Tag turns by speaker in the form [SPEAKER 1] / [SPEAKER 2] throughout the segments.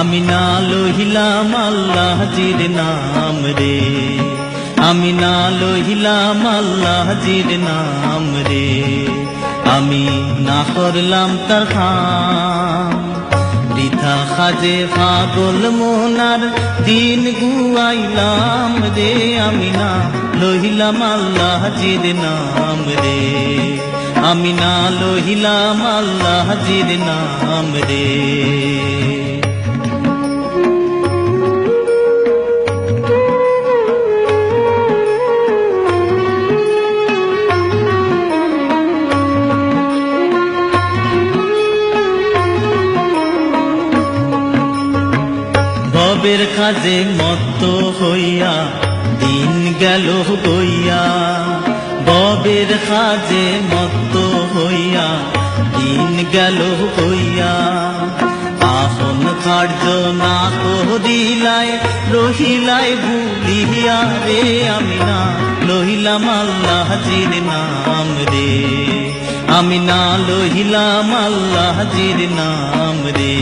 [SPEAKER 1] আমি না লইলাম আল্লাহ জির নাম রে, আমি না লইলাম আল্লাহ জির নাম রে, আমি না করলাম তার খাম। বৃথা খাজে পাগল মোনার দিন গুয়াইলাম রে, আমি না লইলাম আল্লাহ জির নাম রে, আমি না লইলাম আল্লাহ জির নাম রে। ভবের কাজে মত্ত হইয়া দিন গেল গইয়া, ভবের কাজে মত্ত হইয়া দিন গেল গইয়া, আপন কার্য না করিলাই রহিলাই ভুলিয়া রে, আমি না লইলাম আল্লাহ জির নাম রে, আমি না লইলাম আল্লাহ জির নাম রে।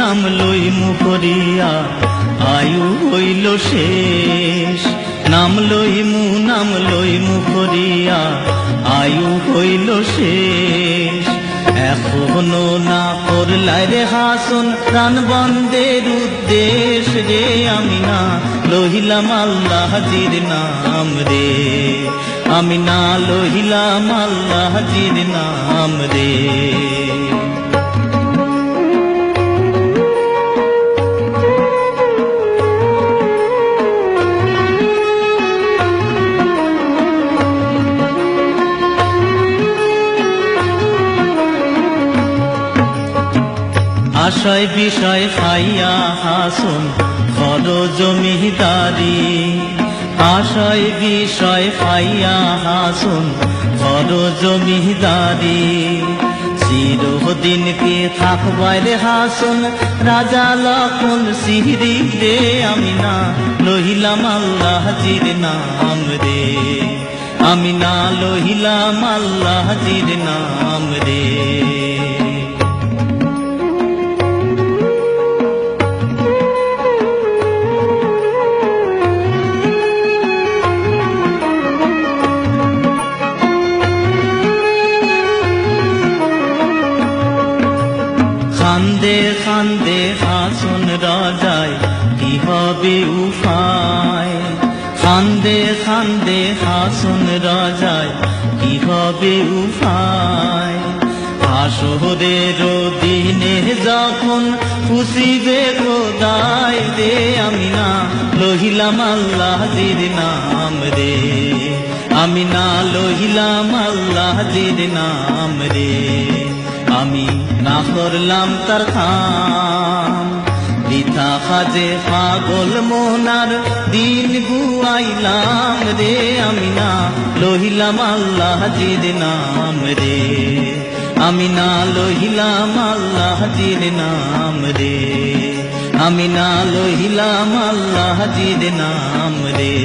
[SPEAKER 1] নাম লইমু করিয়া আয়ু হইল শেষ, নাম লইমু করিয়া আয়ু হইল শেষ, এখনো না করলাই রে হাসন প্রাণ বন্ধের উদ্দেশ রে, আমি না লইলাম আল্লাহ জির নাম রে, আমি না লইলাম আল্লাহ জির নাম রে। আশায় বিষয় খাইয়া হাসুন খর জমিদারি, আশায় বিষয় খাইয়া হাসুন খর জমিদারি, চিরদিনকে থাকবাই রে হাসুন রাজা লক্ষণ সিহরি রে, আমি না লইলাম আল্লাহ জির নাম রে, আমি না লইলাম আল্লাহ জির নাম রে। খান্দে খান্দে হাসুন রাজায় কি হবে উপায়, খান্দে খান্দে হাসুন রাজায় কি হবে উপায়, হাসরের দিনে যখন খুশিবে খোদায় রে, আমি না লইলাম আল্লাহ জির নাম রে, আমি না লইলাম আল্লাহ জির নাম রে, আমি না করলাম তার খাম। বৃথা কাজে পাগল মোনার দিন গুয়াইলাম রে, আমি না লইলাম আল্লাহ জির নাম রে, আমি না লইলাম আল্লাহ জির নাম রে, আমি না লইলাম আল্লাহ জির নাম রে।